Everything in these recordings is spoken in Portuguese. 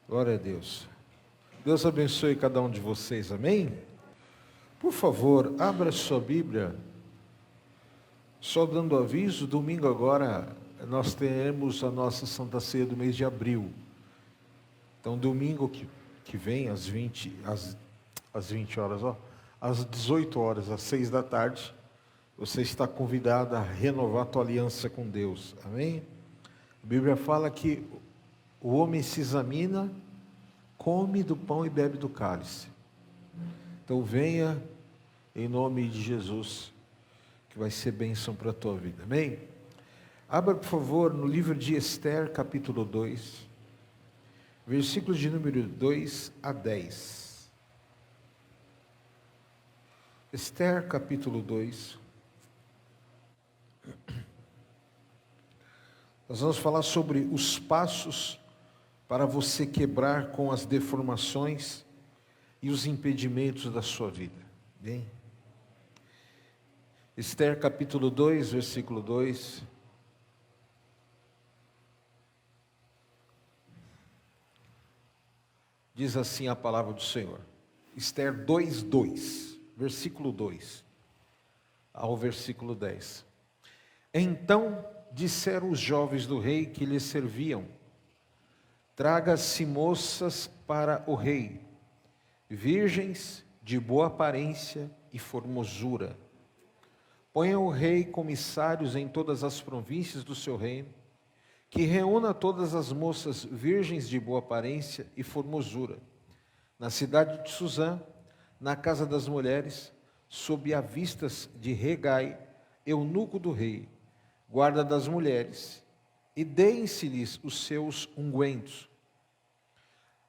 Glória a Deus. Deus abençoe cada um de vocês, amém? Por favor, abra sua Bíblia. Só dando aviso, domingo agora nós teremos a nossa Santa Ceia do mês de abril. Então, domingo que vem, às 20 horas, às 18 horas, às 6 da tarde, você está convidado a renovar a tua aliança com Deus, amém? A Bíblia fala que o homem se examina, come do pão e bebe do cálice. Então venha em nome de Jesus, que vai ser bênção para a tua vida, amém? Abra, por favor, no livro de Esther, capítulo 2, versículos de número 2 a 10. Esther, capítulo 2. Nós vamos falar sobre os passos para você quebrar com as deformações e os impedimentos da sua vida. Bem? Esther capítulo 2, versículo 2. Diz assim a palavra do Senhor. Esther 2:2, versículo 2 ao versículo 10. Então disseram os jovens do rei que lhe serviam: traga-se moças para o rei, virgens de boa aparência e formosura. Ponha o rei comissários em todas as províncias do seu reino, que reúna todas as moças virgens de boa aparência e formosura, na cidade de Suzã, na casa das mulheres, sob a vistas de Regai, eunuco do rei, guarda das mulheres, e deem-se-lhes os seus ungüentos.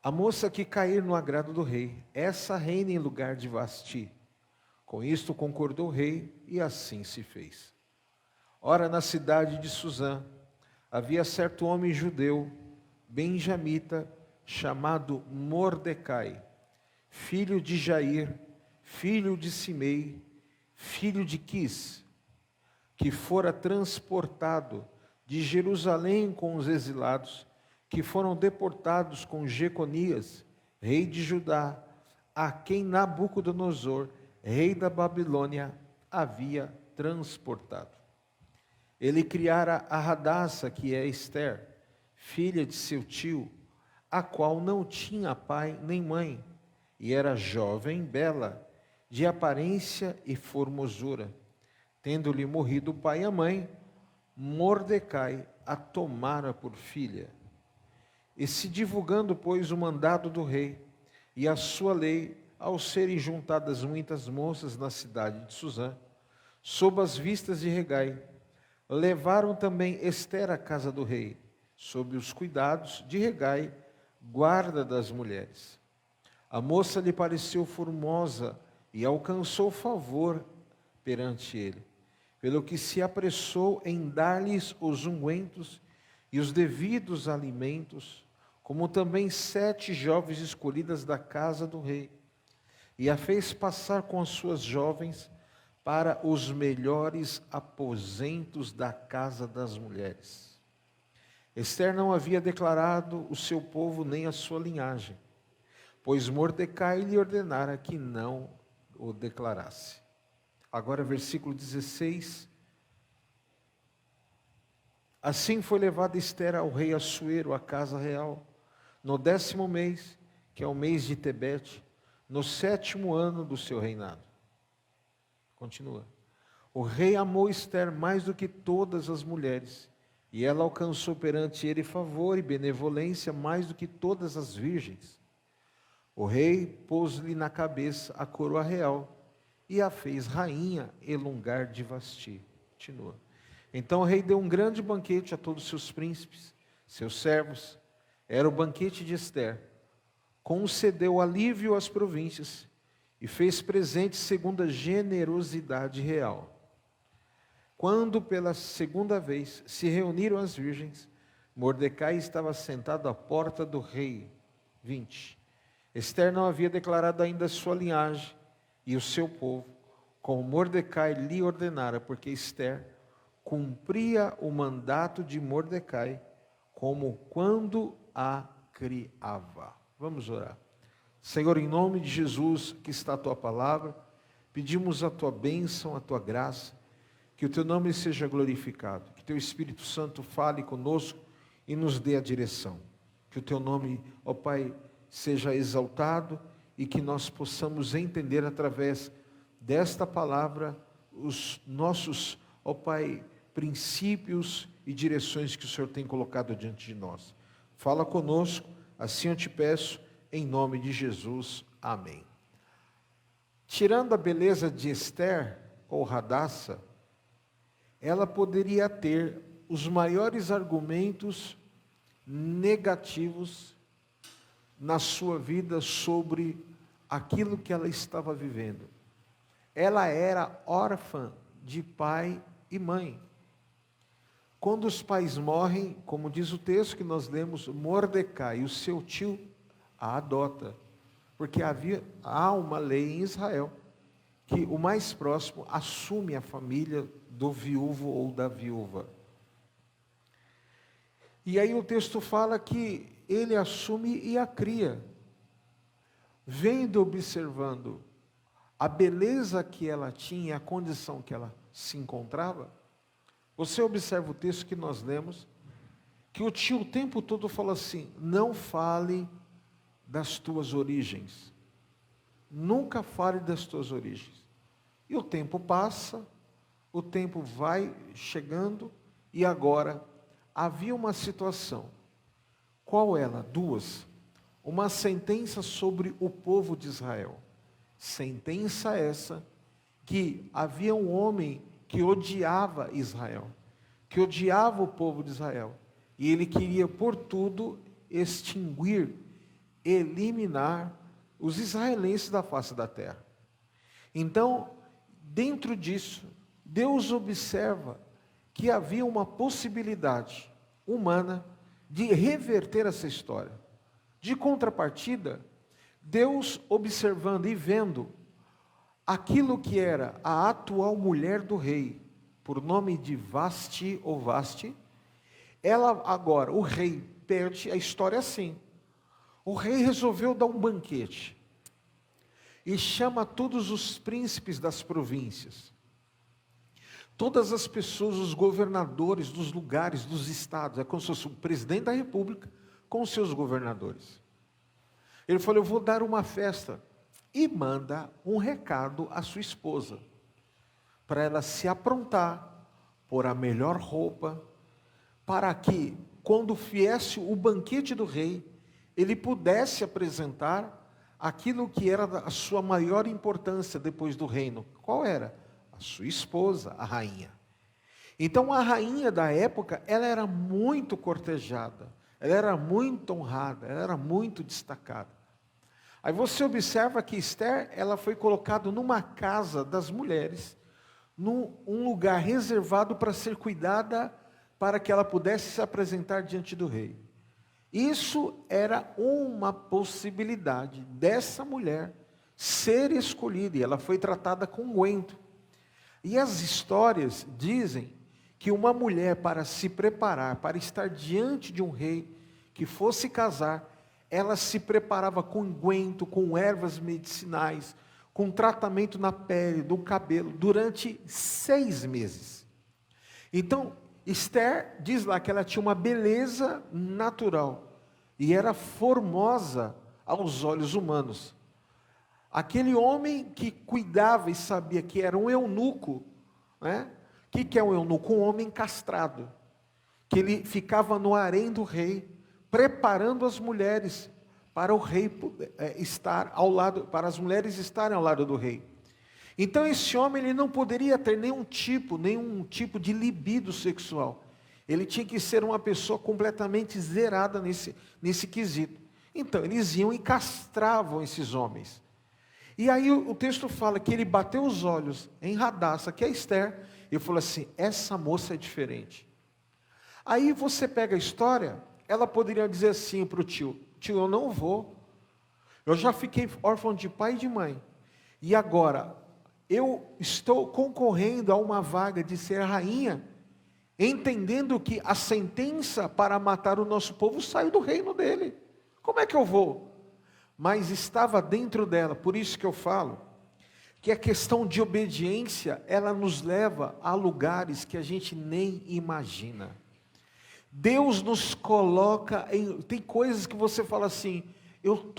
A moça que cair no agrado do rei, essa reina em lugar de Vasti. Com isto concordou o rei, e assim se fez. Ora, na cidade de Suzã, havia certo homem judeu, benjamita, chamado Mordecai, filho de Jair, filho de Simei, filho de Quis, que fora transportado de Jerusalém com os exilados, que foram deportados com Jeconias, rei de Judá, a quem Nabucodonosor, rei da Babilônia, havia transportado. Ele criara a Radassa, que é Esther, filha de seu tio, a qual não tinha pai nem mãe, e era jovem, bela, de aparência e formosura. Tendo-lhe morrido o pai e a mãe, Mordecai a tomara por filha. E se divulgando, pois, o mandado do rei e a sua lei, ao serem juntadas muitas moças na cidade de Suzã, sob as vistas de Regai, levaram também Esther à casa do rei, sob os cuidados de Regai, guarda das mulheres. A moça lhe pareceu formosa e alcançou favor perante ele, pelo que se apressou em dar-lhes os ungüentos e os devidos alimentos, como também 7 jovens escolhidas da casa do rei, e a fez passar com as suas jovens para os melhores aposentos da casa das mulheres. Esther não havia declarado o seu povo nem a sua linhagem, pois Mordecai lhe ordenara que não o declarasse. Agora, versículo 16. Assim foi levada Esther ao rei Assuero, à casa real, no 10º mês, que é o mês de Tebete, no 7º ano do seu reinado. Continua. O rei amou Esther mais do que todas as mulheres, e ela alcançou perante ele favor e benevolência mais do que todas as virgens. O rei pôs-lhe na cabeça a coroa real, e a fez rainha em lugar de Vasti. Continua. Então o rei deu um grande banquete a todos os seus príncipes, seus servos. Era o banquete de Esther. Concedeu alívio às províncias e fez presente segundo a generosidade real. Quando pela segunda vez se reuniram as virgens, Mordecai estava sentado à porta do rei. 20. Esther não havia declarado ainda a sua linhagem e o seu povo, como Mordecai lhe ordenara, porque Esther cumpria o mandato de Mordecai, como quando a criava. Vamos orar. Senhor, em nome de Jesus, que está a tua palavra, pedimos a tua bênção, a tua graça, que o teu nome seja glorificado, que teu Espírito Santo fale conosco e nos dê a direção. Que o teu nome, ó Pai, seja exaltado e que nós possamos entender através desta palavra os nossos, ó Pai, princípios e direções que o Senhor tem colocado diante de nós. Fala conosco, assim eu te peço, em nome de Jesus. Amém. Tirando a beleza de Ester, ou Radassa, ela poderia ter os maiores argumentos negativos na sua vida sobre aquilo que ela estava vivendo. Ela era órfã de pai e mãe. Quando os pais morrem, como diz o texto que nós lemos, Mordecai, o seu tio, a adota. Porque há uma lei em Israel que o mais próximo assume a família do viúvo ou da viúva. E aí o texto fala que ele assume e a cria. Vendo, observando a beleza que ela tinha, a condição que ela se encontrava, você observa o texto que nós lemos, que o tio o tempo todo fala assim: não fale das tuas origens. Nunca fale das tuas origens. E o tempo passa, o tempo vai chegando, e agora havia uma situação. Qual ela? Duas. Uma sentença sobre o povo de Israel. Sentença essa que havia um homem que odiava Israel, que odiava o povo de Israel, e ele queria por tudo extinguir, eliminar os israelenses da face da terra. Então, dentro disso, Deus observa que havia uma possibilidade humana de reverter essa história. De contrapartida, Deus observando e vendo aquilo que era a atual mulher do rei, por nome de Vasti ou Vasti, ela agora, o rei perde a história assim. O rei resolveu dar um banquete e chama todos os príncipes das províncias, todas as pessoas, os governadores dos lugares, dos estados, é como se fosse o presidente da república com os seus governadores. Ele falou: eu vou dar uma festa, e manda um recado à sua esposa, para ela se aprontar, pôr a melhor roupa, para que, quando viesse o banquete do rei, ele pudesse apresentar aquilo que era a sua maior importância depois do reino. Qual era? A sua esposa, a rainha. Então a rainha da época, ela era muito cortejada, ela era muito honrada, ela era muito destacada. Aí você observa que Ester, ela foi colocada numa casa das mulheres, num lugar reservado para ser cuidada, para que ela pudesse se apresentar diante do rei. Isso era uma possibilidade dessa mulher ser escolhida, e ela foi tratada com unguento. E as histórias dizem que uma mulher, para se preparar, para estar diante de um rei que fosse casar, ela se preparava com unguento, com ervas medicinais, com tratamento na pele, do cabelo, durante 6 meses. Então, Ester diz lá que ela tinha uma beleza natural e era formosa aos olhos humanos. Aquele homem que cuidava e sabia que era um eunuco, né? O que é um eunuco? Um homem castrado, que ele ficava no harém do rei, preparando as mulheres para o rei estar ao lado, para as mulheres estarem ao lado do rei. Então esse homem, ele não poderia ter nenhum tipo de libido sexual. Ele tinha que ser uma pessoa completamente zerada nesse quesito. Então eles iam e castravam esses homens. E aí o texto fala que ele bateu os olhos em Radassa, que é Ester, e falou assim: essa moça é diferente. Aí você pega a história, ela poderia dizer assim para o tio: tio, eu não vou, eu já fiquei órfão de pai e de mãe, e agora eu estou concorrendo a uma vaga de ser rainha, entendendo que a sentença para matar o nosso povo saiu do reino dele. Como é que eu vou? Mas estava dentro dela, por isso que eu falo, que a questão de obediência, ela nos leva a lugares que a gente nem imagina. Deus nos coloca em... Tem coisas que você fala assim, eu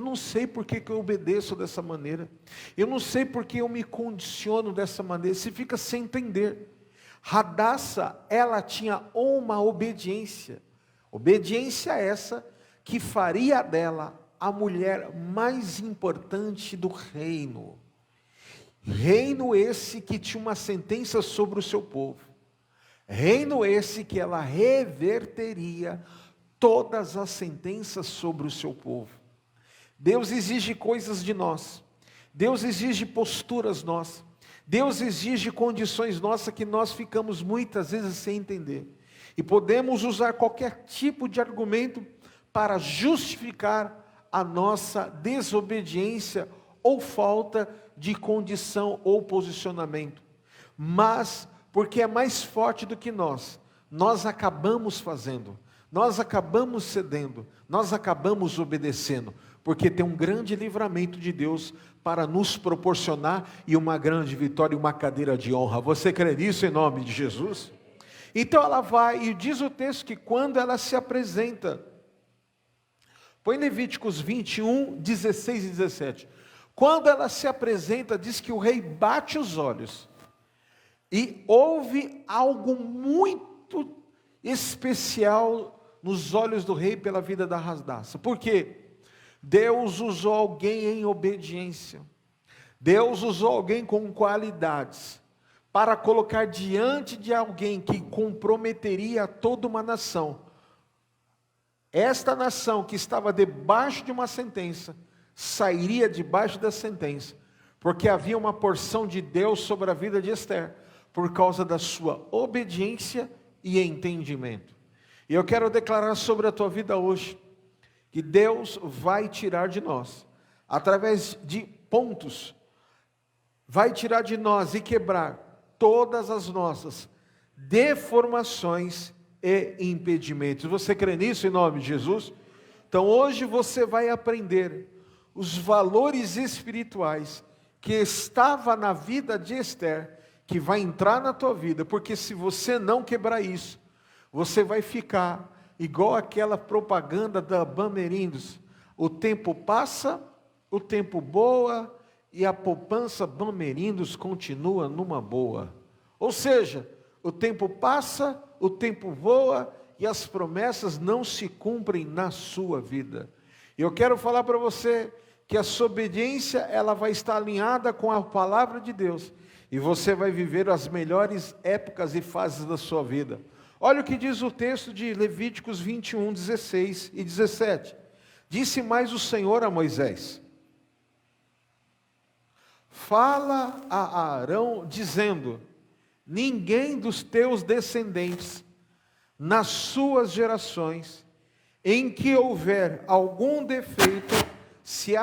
não sei por que eu obedeço dessa maneira, eu não sei por que eu me condiciono dessa maneira, você fica sem entender. Radassa, ela tinha uma obediência essa que faria dela a mulher mais importante do reino. Reino esse que tinha uma sentença sobre o seu povo. Reino esse que ela reverteria todas as sentenças sobre o seu povo. Deus exige coisas de nós. Deus exige posturas nossas. Deus exige condições nossas que nós ficamos muitas vezes sem entender. E podemos usar qualquer tipo de argumento para justificar a nossa desobediência ou falta de condição ou posicionamento. Mas, porque é mais forte do que nós acabamos fazendo, nós acabamos cedendo, nós acabamos obedecendo, porque tem um grande livramento de Deus para nos proporcionar e uma grande vitória e uma cadeira de honra. Você crê nisso em nome de Jesus? Então ela vai, e diz o texto que quando ela se apresenta, põe Levíticos 21, 16 e 17. Quando ela se apresenta, diz que o rei bate os olhos, e houve algo muito especial nos olhos do rei pela vida da Radassa. Por quê? Deus usou alguém em obediência, Deus usou alguém com qualidades, para colocar diante de alguém que comprometeria toda uma nação. Esta nação que estava debaixo de uma sentença, sairia debaixo da sentença, porque havia uma porção de Deus sobre a vida de Ester, por causa da sua obediência e entendimento. E eu quero declarar sobre a tua vida hoje, que Deus vai tirar de nós, através de pontos, vai tirar de nós e quebrar todas as nossas deformações e impedimentos. Você crê nisso em nome de Jesus? Então hoje você vai aprender os valores espirituais que estava na vida de Ester, que vai entrar na tua vida, porque se você não quebrar isso, você vai ficar igual aquela propaganda da Bamerindos. O tempo passa, o tempo voa, e a poupança Bamerindos continua numa boa. Ou seja, o tempo passa, o tempo voa, e as promessas não se cumprem na sua vida. E eu quero falar para você que a sua obediência, ela vai estar alinhada com a palavra de Deus, e você vai viver as melhores épocas e fases da sua vida. Olha o que diz o texto de Levíticos 21, 16 e 17. Disse mais o Senhor a Moisés: fala a Arão dizendo: ninguém dos teus descendentes, nas suas gerações, em que houver algum defeito, se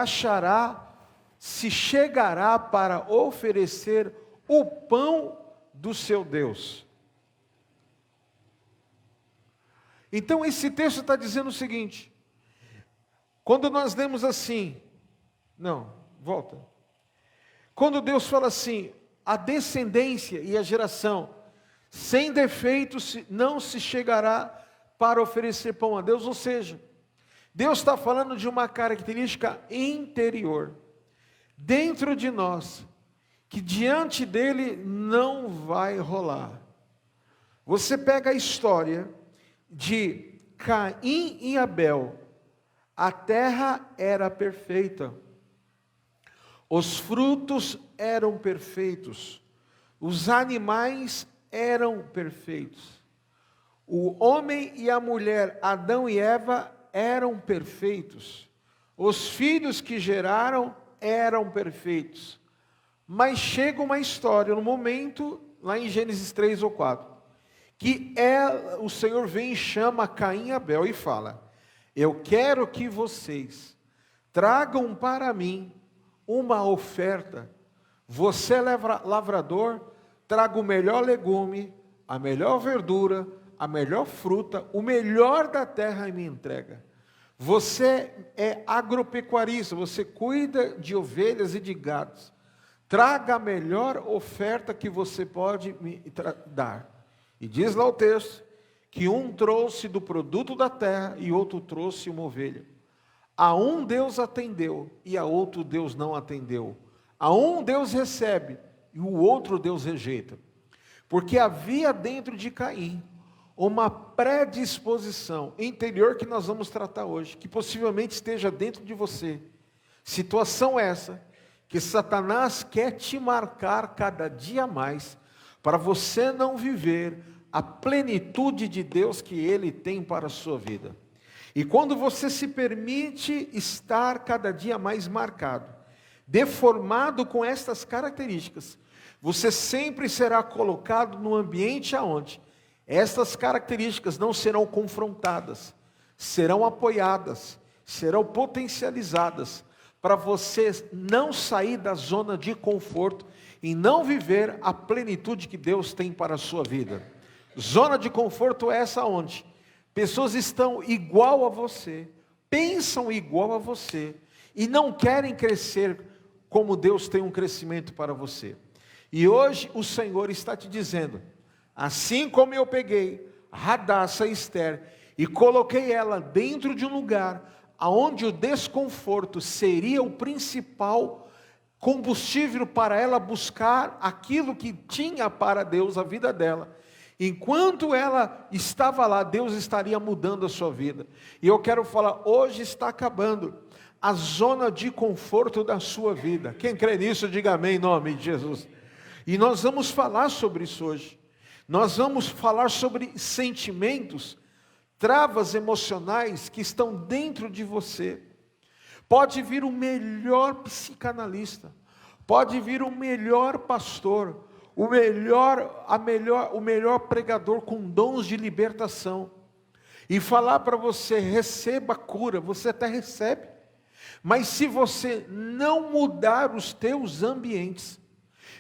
chegará para oferecer o pão do seu Deus. Então esse texto está dizendo o seguinte, quando nós lemos assim, quando Deus fala assim, a descendência e a geração, sem defeito não se chegará para oferecer pão a Deus, ou seja, Deus está falando de uma característica interior, dentro de nós, que diante dele não vai rolar. Você pega a história de Caim e Abel, a terra era perfeita, os frutos eram perfeitos, os animais eram perfeitos, o homem e a mulher, Adão e Eva, eram perfeitos, os filhos que geraram eram perfeitos. Mas chega uma história, no momento, lá em Gênesis 3 ou 4, que o Senhor vem e chama Caim e Abel e fala: eu quero que vocês tragam para mim uma oferta. Você é lavrador, traga o melhor legume, a melhor verdura, a melhor fruta, o melhor da terra e me entrega. Você é agropecuarista, você cuida de ovelhas e de gados. Traga a melhor oferta que você pode me dar. E diz lá o texto, que um trouxe do produto da terra e outro trouxe uma ovelha. A um Deus atendeu e a outro Deus não atendeu. A um Deus recebe e o outro Deus rejeita. Porque havia dentro de Caim uma predisposição interior que nós vamos tratar hoje, que possivelmente esteja dentro de você. Situação essa que Satanás quer te marcar cada dia mais, para você não viver a plenitude de Deus que Ele tem para a sua vida. E quando você se permite estar cada dia mais marcado, deformado com estas características, você sempre será colocado num ambiente aonde estas características não serão confrontadas, serão apoiadas, serão potencializadas, para você não sair da zona de conforto e não viver a plenitude que Deus tem para a sua vida. Zona de conforto é essa onde pessoas estão igual a você, pensam igual a você e não querem crescer como Deus tem um crescimento para você. E hoje o Senhor está te dizendo, assim como eu peguei Radassa e Esther e coloquei ela dentro de um lugar onde o desconforto seria o principal combustível para ela buscar aquilo que tinha para Deus, a vida dela. Enquanto ela estava lá, Deus estaria mudando a sua vida. E eu quero falar, hoje está acabando a zona de conforto da sua vida. Quem crê nisso, diga amém em nome de Jesus. E nós vamos falar sobre isso hoje. Nós vamos falar sobre sentimentos, travas emocionais que estão dentro de você. Pode vir o melhor psicanalista, pode vir o melhor pastor, o melhor pregador com dons de libertação, e falar para você, receba cura, você até recebe, mas se você não mudar os teus ambientes,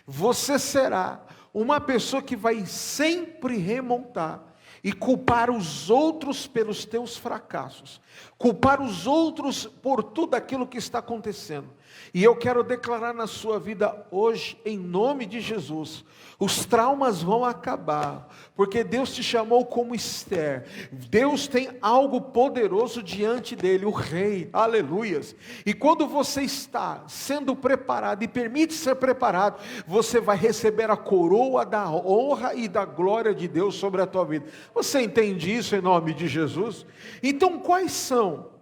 você será uma pessoa que vai sempre remontar e culpar os outros pelos teus fracassos, culpar os outros por tudo aquilo que está acontecendo. E eu quero declarar na sua vida hoje, em nome de Jesus, os traumas vão acabar, porque Deus te chamou como Esther. Deus tem algo poderoso diante dele, o rei, aleluias. E quando você está sendo preparado e permite ser preparado, você vai receber a coroa da honra e da glória de Deus sobre a tua vida. Você entende isso em nome de Jesus? Então quais são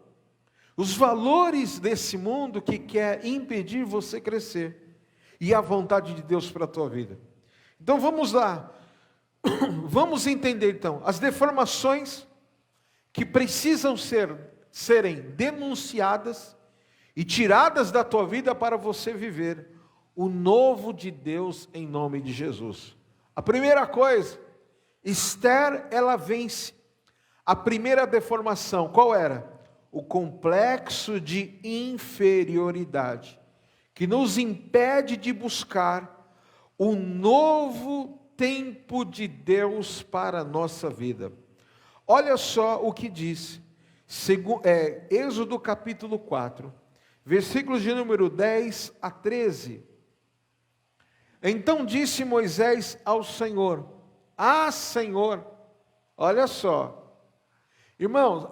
os valores desse mundo que quer impedir você crescer e a vontade de Deus para a tua vida? Então vamos lá, vamos entender então as deformações que precisam serem denunciadas e tiradas da tua vida para você viver o novo de Deus em nome de Jesus. A primeira coisa, Esther, ela vence a primeira deformação. Qual era? O complexo de inferioridade, que nos impede de buscar o novo tempo de Deus para a nossa vida. Olha só o que diz, Êxodo capítulo 4, versículos de número 10 a 13. Então disse Moisés ao Senhor, Senhor, olha só, irmãos,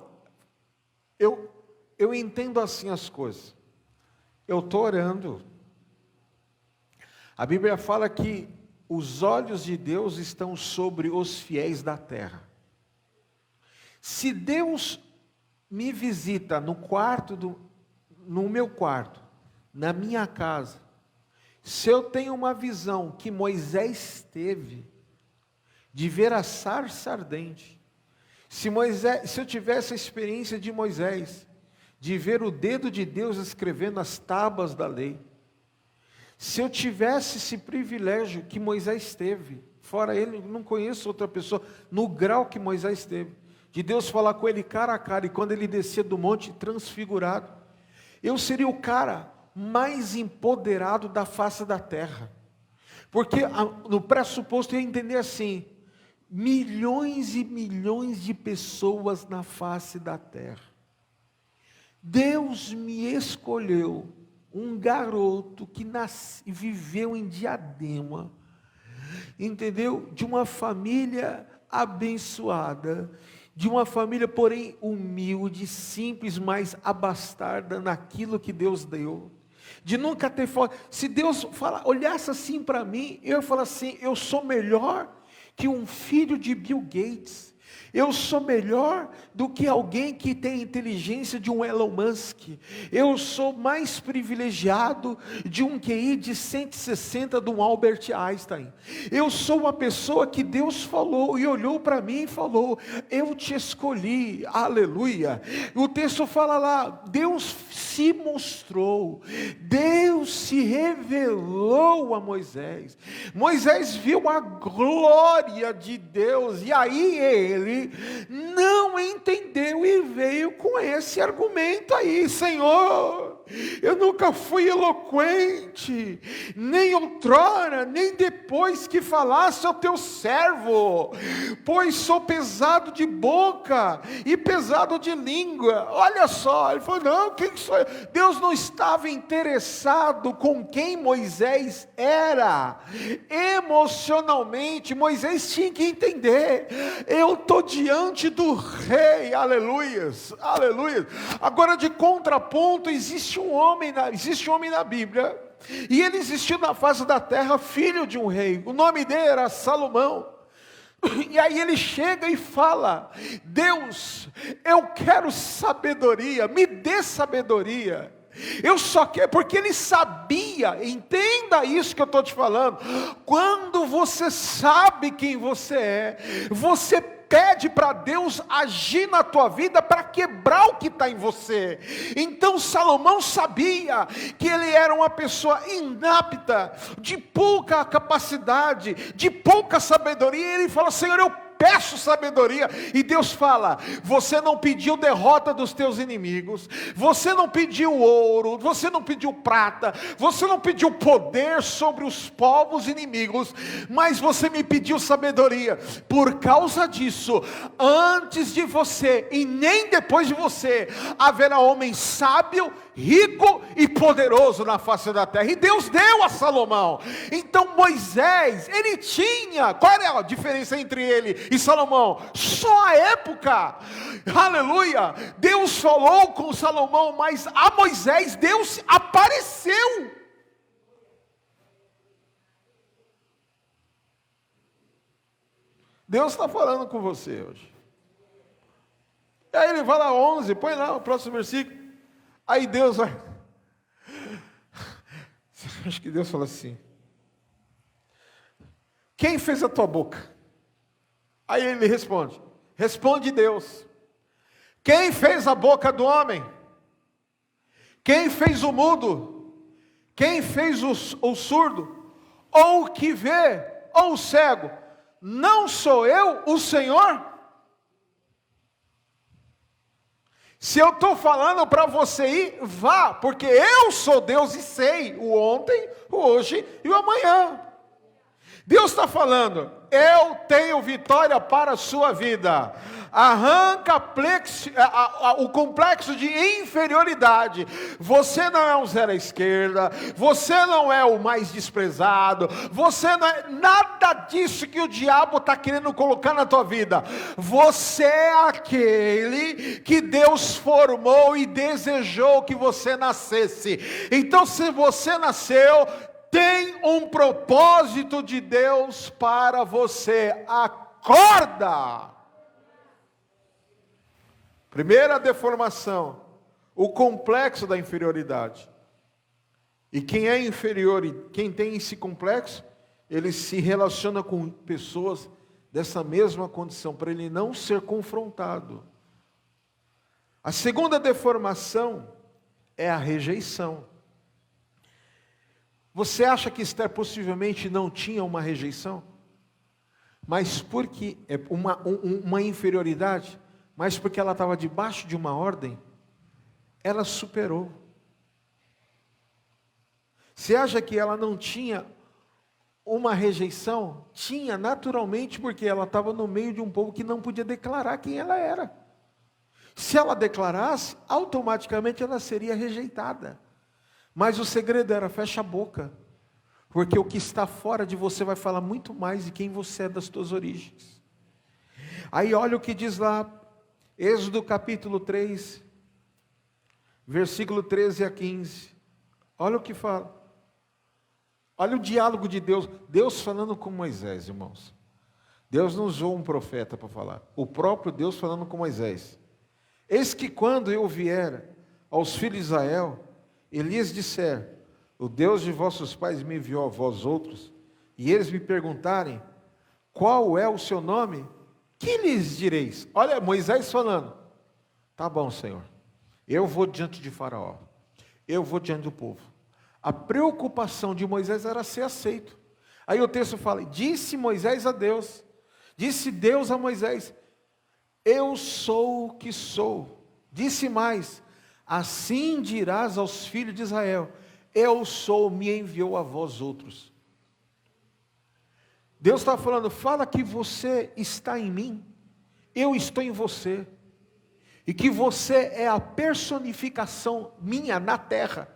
eu entendo assim as coisas, eu estou orando, a Bíblia fala que os olhos de Deus estão sobre os fiéis da terra. Se Deus me visita no meu quarto, na minha casa, se eu tenho uma visão que Moisés teve, de ver a sarça ardente, se eu tivesse a experiência de Moisés, de ver o dedo de Deus escrevendo as tábuas da lei, se eu tivesse esse privilégio que Moisés teve, fora ele, não conheço outra pessoa, no grau que Moisés teve, de Deus falar com ele cara a cara, e quando ele descia do monte transfigurado, eu seria o cara mais empoderado da face da terra, porque no pressuposto eu ia entender assim, milhões e milhões de pessoas na face da terra, Deus me escolheu, um garoto que viveu em Diadema, entendeu? De uma família abençoada, de uma família, porém, humilde, simples, mas abastada naquilo que Deus deu. De nunca ter falado. Se Deus olhasse assim para mim, eu ia falar assim: eu sou melhor que um filho de Bill Gates. Eu sou melhor do que alguém que tem a inteligência de um Elon Musk. Eu sou mais privilegiado de um QI de 160 de um Albert Einstein. Eu sou uma pessoa que Deus falou e olhou para mim e falou: eu te escolhi, aleluia. O texto fala lá, Deus se mostrou, Deus se revelou a Moisés. Moisés viu a glória de Deus, e aí ele não entendeu e veio com esse argumento aí: Senhor, eu nunca fui eloquente, nem outrora, nem depois que falasse ao teu servo, pois sou pesado de boca e pesado de língua. Olha só, ele falou: não, quem sou eu? Deus não estava interessado com quem Moisés era, emocionalmente. Moisés tinha que entender: eu estou diante do rei, aleluias, aleluias. Agora, de contraponto, existe um homem na Bíblia, e ele existiu na face da terra, filho de um rei, o nome dele era Salomão. E aí ele chega e fala: Deus, eu quero sabedoria, me dê sabedoria. Eu só quero, porque ele sabia, entenda isso que eu estou te falando, quando você sabe quem você é, você pede para Deus agir na tua vida para quebrar o que está em você. Então Salomão sabia que ele era uma pessoa inapta, de pouca capacidade, de pouca sabedoria, e ele fala: Senhor, eu peço sabedoria. E Deus fala: você não pediu derrota dos teus inimigos, você não pediu ouro, você não pediu prata, você não pediu poder sobre os povos inimigos, mas você me pediu sabedoria. Por causa disso, antes de você e nem depois de você, haverá homem sábio, rico e poderoso na face da terra. E Deus deu a Salomão. Então Moisés, ele tinha, qual era a diferença entre ele e Salomão? Só a época, aleluia. Deus falou com Salomão, mas a Moisés Deus apareceu. Deus está falando com você hoje. E aí ele fala 11, põe lá o próximo versículo. Aí Deus vai, acho que Deus fala assim: quem fez a tua boca? Aí ele responde: responde Deus. Quem fez a boca do homem? Quem fez o mudo? Quem fez o surdo? Ou o que vê? Ou o cego? Não sou eu o Senhor? Se eu estou falando para você ir, vá, porque eu sou Deus e sei o ontem, o hoje e o amanhã. Deus está falando: eu tenho vitória para a sua vida. Arranca o complexo de inferioridade. Você não é um zero à esquerda, você não é o mais desprezado, você não é nada disso que o diabo está querendo colocar na tua vida. Você é aquele que Deus formou e desejou que você nascesse. Então, se você nasceu, tem um propósito de Deus para você. Acorda! Primeira deformação, o complexo da inferioridade. E quem é inferior e quem tem esse complexo, ele se relaciona com pessoas dessa mesma condição, para ele não ser confrontado. A segunda deformação é a rejeição. Você acha que Esther possivelmente não tinha uma rejeição? Mas porque é uma inferioridade, mas porque ela estava debaixo de uma ordem, ela superou. Você acha que ela não tinha uma rejeição? Tinha, naturalmente, porque ela estava no meio de um povo que não podia declarar quem ela era. Se ela declarasse, automaticamente ela seria rejeitada. Mas o segredo era: fecha a boca. Porque o que está fora de você vai falar muito mais de quem você é, das suas origens. Aí olha o que diz lá, Êxodo capítulo 3, versículo 13 a 15. Olha o que fala. Olha o diálogo de Deus. Deus falando com Moisés, irmãos. Deus não usou um profeta para falar. O próprio Deus falando com Moisés. Eis que quando eu vier aos filhos de Israel, e lhes disser: o Deus de vossos pais me enviou a vós outros, e eles me perguntarem: qual é o seu nome? Que lhes direis? Olha, Moisés falando: tá bom, Senhor, eu vou diante de Faraó, eu vou diante do povo. A preocupação de Moisés era ser aceito. Aí o texto fala: disse Moisés a Deus, disse Deus a Moisés: eu sou o que sou. Disse mais: assim dirás aos filhos de Israel: eu sou, me enviou a vós outros. Deus está falando: fala que você está em mim, eu estou em você, e que você é a personificação minha na terra,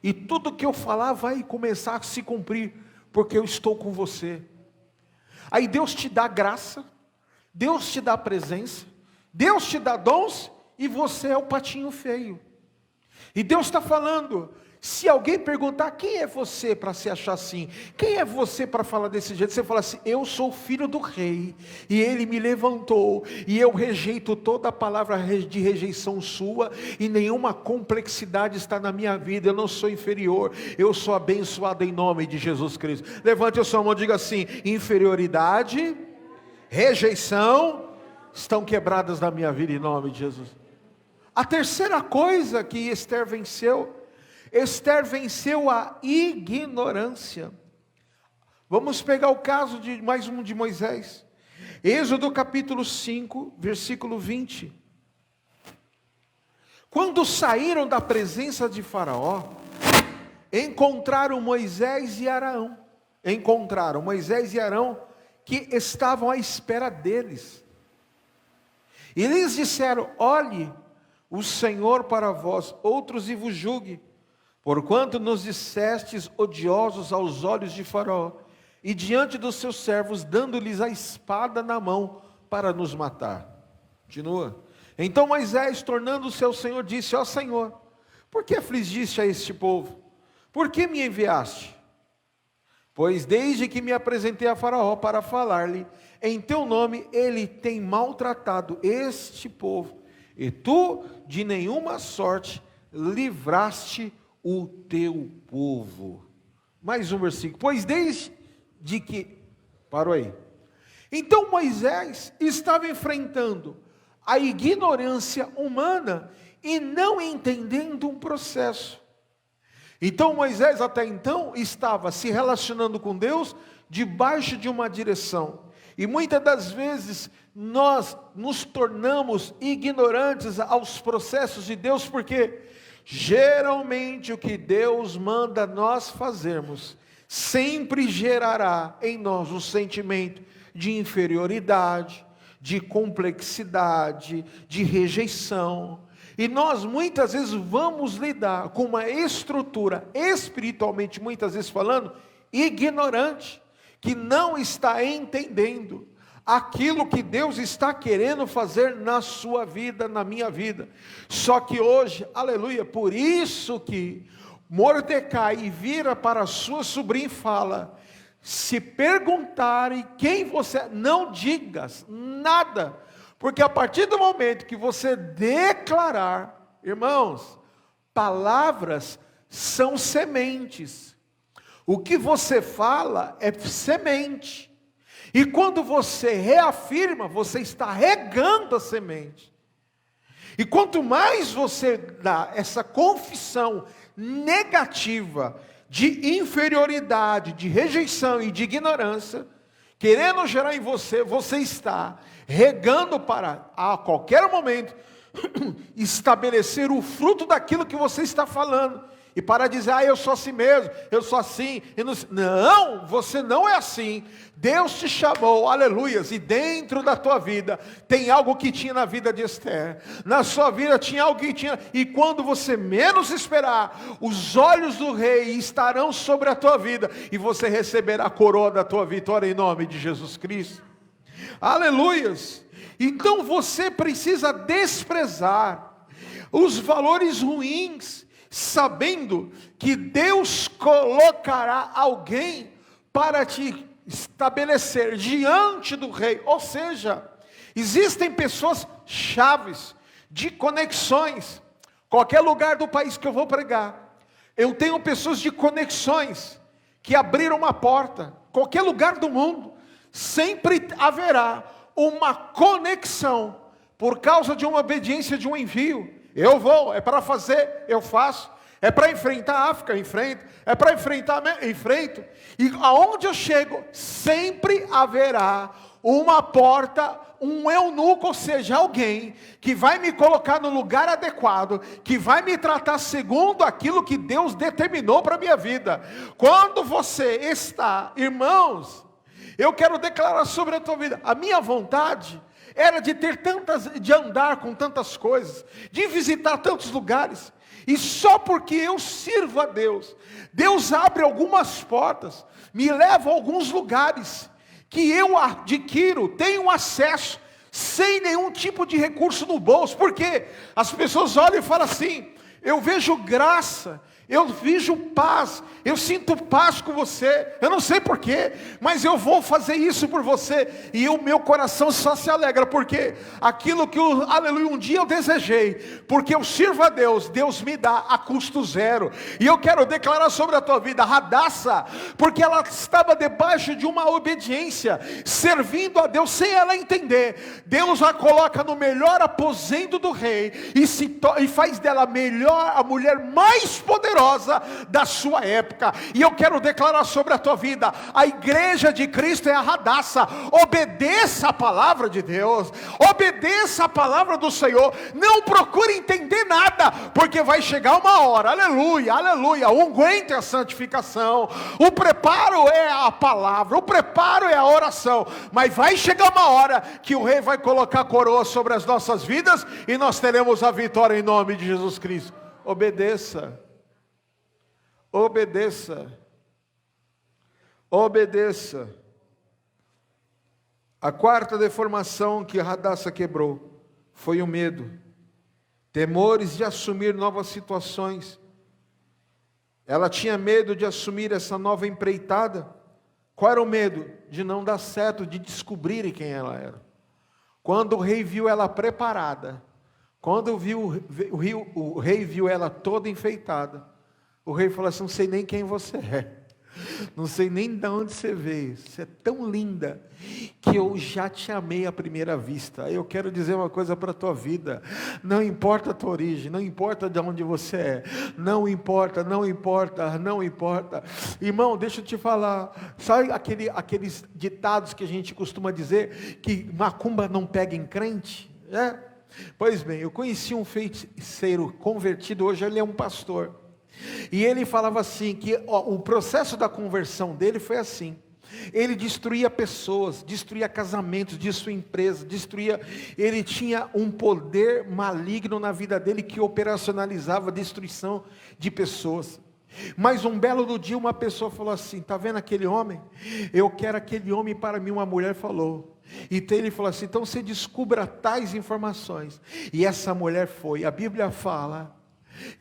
e tudo que eu falar vai começar a se cumprir, porque eu estou com você. Aí Deus te dá graça, Deus te dá presença, Deus te dá dons, e você é o patinho feio. E Deus está falando: se alguém perguntar: quem é você para se achar assim? Quem é você para falar desse jeito? Você fala assim: eu sou filho do rei, e ele me levantou, e eu rejeito toda a palavra de rejeição sua, e nenhuma complexidade está na minha vida. Eu não sou inferior, eu sou abençoado em nome de Jesus Cristo. Levante a sua mão e diga assim: inferioridade, rejeição estão quebradas na minha vida em nome de Jesus. A terceira coisa que Esther venceu a ignorância. Vamos pegar o caso de mais um de Moisés. Êxodo capítulo 5, versículo 20. Quando saíram da presença de Faraó, encontraram Moisés e Arão. Encontraram Moisés e Arão, que estavam à espera deles. E lhes disseram: olhe o Senhor para vós outros e vos julgue, porquanto nos dissestes odiosos aos olhos de Faraó, e diante dos seus servos, dando-lhes a espada na mão para nos matar. Continua. Então Moisés, tornando-se ao Senhor, disse: ó Senhor, por que afligiste a este povo? Por que me enviaste? Pois desde que me apresentei a Faraó para falar-lhe em teu nome, ele tem maltratado este povo, e tu de nenhuma sorte livraste o teu povo. Mais um versículo. Pois desde que... Parou aí. Então Moisés estava enfrentando a ignorância humana e não entendendo um processo. Então Moisés até então estava se relacionando com Deus debaixo de uma direção. E muitas das vezes nós nos tornamos ignorantes aos processos de Deus, porque geralmente o que Deus manda nós fazermos sempre gerará em nós um sentimento de inferioridade, de complexidade, de rejeição. E nós muitas vezes vamos lidar com uma estrutura, espiritualmente muitas vezes falando, ignorante, que não está entendendo aquilo que Deus está querendo fazer na sua vida, na minha vida. Só que hoje, aleluia, por isso que Mordecai vira para sua sobrinha e fala: se perguntarem quem você é, não digas nada, porque a partir do momento que você declarar, irmãos, palavras são sementes. O que você fala é semente. E quando você reafirma, você está regando a semente. E quanto mais você dá essa confissão negativa de inferioridade, de rejeição e de ignorância, querendo gerar em você, você está regando para, a qualquer momento, estabelecer o fruto daquilo que você está falando. e para dizer, eu sou assim mesmo, eu sou assim. Não, você não é assim. Deus te chamou, aleluias, e dentro da tua vida tem algo que tinha na vida de Esther. Na sua vida tinha algo que tinha, e quando você menos esperar, os olhos do rei estarão sobre a tua vida, e você receberá a coroa da tua vitória em nome de Jesus Cristo. Aleluias. Então você precisa desprezar os valores ruins, sabendo que Deus colocará alguém para te estabelecer diante do rei. Ou seja, existem pessoas chaves de conexões. Qualquer lugar do país que eu vou pregar, eu tenho pessoas de conexões que abriram uma porta. Qualquer lugar do mundo, sempre haverá uma conexão por causa de uma obediência, de um envio. Eu vou, é para fazer, eu faço. É para enfrentar a África, enfrento. É para enfrentar, enfrento. E aonde eu chego, sempre haverá uma porta, um eunuco, ou seja, alguém que vai me colocar no lugar adequado, que vai me tratar segundo aquilo que Deus determinou para a minha vida. Quando você está, irmãos, eu quero declarar sobre a tua vida, a minha vontade era de andar com tantas coisas, de visitar tantos lugares, e só porque eu sirvo a Deus, Deus abre algumas portas, me leva a alguns lugares, que eu adquiro, tenho acesso, sem nenhum tipo de recurso no bolso. Porque as pessoas olham e falam assim, eu vejo graça, eu vejo paz, eu sinto paz com você, eu não sei porquê, mas eu vou fazer isso por você, e o meu coração só se alegra, porque aquilo que, aleluia, um dia eu desejei, porque eu sirvo a Deus, Deus me dá a custo zero. E eu quero declarar sobre a tua vida, Radassa, porque ela estava debaixo de uma obediência, servindo a Deus, sem ela entender, Deus a coloca no melhor aposento do rei, e faz dela a mulher mais poderosa da sua época. E eu quero declarar sobre a tua vida, a igreja de Cristo é a Radassa. Obedeça a palavra de Deus, obedeça a palavra do Senhor, não procure entender nada, porque vai chegar uma hora, aleluia, aleluia, o unguento é a santificação, o preparo é a palavra, o preparo é a oração, mas vai chegar uma hora que o rei vai colocar a coroa sobre as nossas vidas, e nós teremos a vitória em nome de Jesus Cristo. Obedeça. Obedeça, obedeça. A quarta deformação que Radassa quebrou foi o medo, temores de assumir novas situações. Ela tinha medo de assumir essa nova empreitada. Qual era o medo? De não dar certo, de descobrirem quem ela era. Quando o rei viu ela preparada, quando o rei viu ela toda enfeitada, o rei falou assim, não sei nem quem você é, não sei nem de onde você veio, você é tão linda, que eu já te amei à primeira vista. Eu quero dizer uma coisa para a tua vida, não importa a tua origem, não importa de onde você é, não importa, não importa, não importa. Irmão, deixa eu te falar, sabe aqueles ditados que a gente costuma dizer, que macumba não pega em crente? Pois bem, eu conheci um feiticeiro convertido, hoje ele é um pastor, e ele falava assim, que o processo da conversão dele foi assim, ele destruía pessoas, destruía casamentos, destruía empresas, ele tinha um poder maligno na vida dele, que operacionalizava a destruição de pessoas. Mas um belo dia uma pessoa falou assim, está vendo aquele homem? Eu quero aquele homem para mim. Uma mulher falou, então ele falou assim, então você descubra tais informações, e essa mulher foi. A Bíblia fala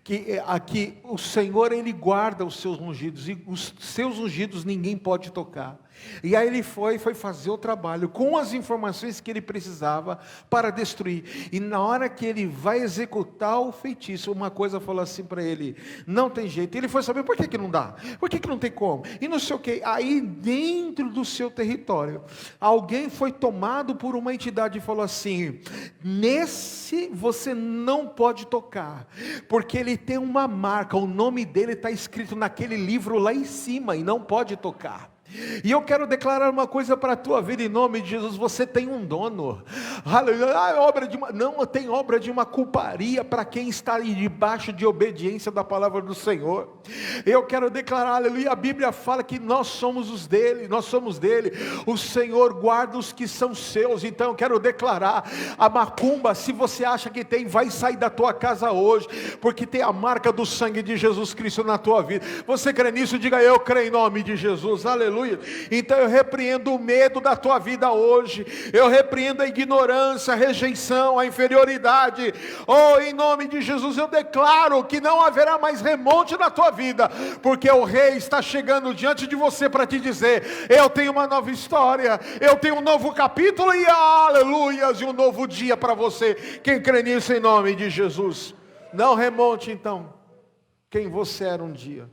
que aqui o Senhor, Ele guarda os seus ungidos, e os seus ungidos ninguém pode tocar. E aí ele foi fazer o trabalho, com as informações que ele precisava para destruir, e na hora que ele vai executar o feitiço, uma coisa falou assim para ele, não tem jeito. Ele foi saber, por que não dá? Por que não tem como? E não sei o que. Aí dentro do seu território, alguém foi tomado por uma entidade e falou assim, nesse você não pode tocar, porque ele tem uma marca, o nome dele está escrito naquele livro lá em cima, e não pode tocar. E eu quero declarar uma coisa para a tua vida em nome de Jesus: você tem um dono. Aleluia. Não tem obra de uma culparia para quem está debaixo de obediência da palavra do Senhor. Eu quero declarar, aleluia, a Bíblia fala que nós somos os dele, nós somos dele. O Senhor guarda os que são seus. Então eu quero declarar: a macumba, se você acha que tem, vai sair da tua casa hoje, porque tem a marca do sangue de Jesus Cristo na tua vida. Você crê nisso? Diga: eu creio em nome de Jesus, aleluia. Então eu repreendo o medo da tua vida hoje, eu repreendo a ignorância, a rejeição, a inferioridade. Oh, em nome de Jesus eu declaro que não haverá mais remonte na tua vida, porque o Rei está chegando diante de você para te dizer: eu tenho uma nova história, eu tenho um novo capítulo e aleluias, e um novo dia para você. Quem crê nisso em nome de Jesus? Não remonte então quem você era um dia.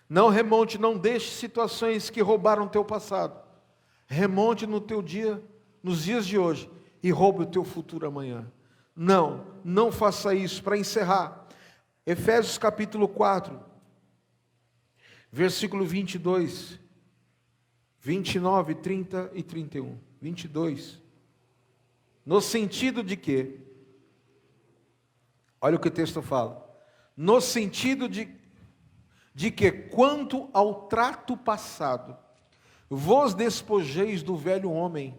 Não remonte, não deixe situações que roubaram o teu passado. Remonte no teu dia, nos dias de hoje, e roube o teu futuro amanhã. Não faça isso. Para encerrar, Efésios capítulo 4, versículo 22, 29, 30 e 31. 22. No sentido de que, olha o que o texto fala. No sentido de que, quanto ao trato passado, vos despojeis do velho homem,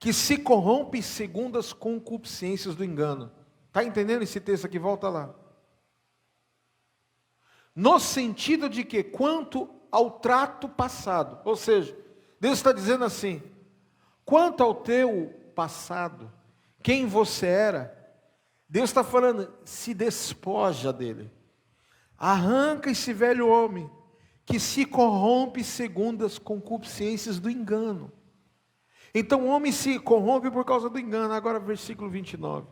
que se corrompe segundo as concupiscências do engano. Está entendendo esse texto aqui? Volta lá. No sentido de que, quanto ao trato passado, ou seja, Deus está dizendo assim: quanto ao teu passado, quem você era, Deus está falando, se despoja dele. Arranca esse velho homem, que se corrompe segundo as concupiscências do engano. Então o homem se corrompe por causa do engano. Agora versículo 29.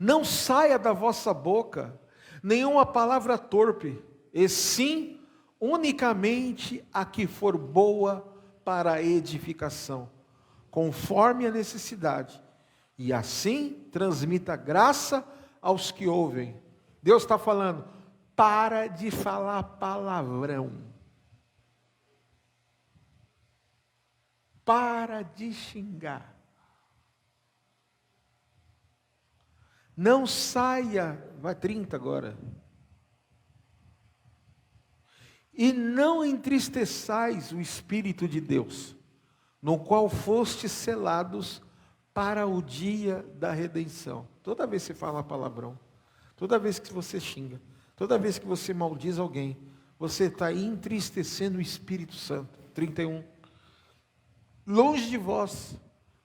Não saia da vossa boca nenhuma palavra torpe, e sim unicamente a que for boa para a edificação, conforme a necessidade, e assim transmita graça aos que ouvem. Deus está falando: para de falar palavrão, para de xingar, não saia, vai 30 agora, e não entristeçais o Espírito de Deus, no qual fostes selados para o dia da redenção. Toda vez que você fala palavrão, toda vez que você xinga, toda vez que você maldiz alguém, você está entristecendo o Espírito Santo. 31. Longe de vós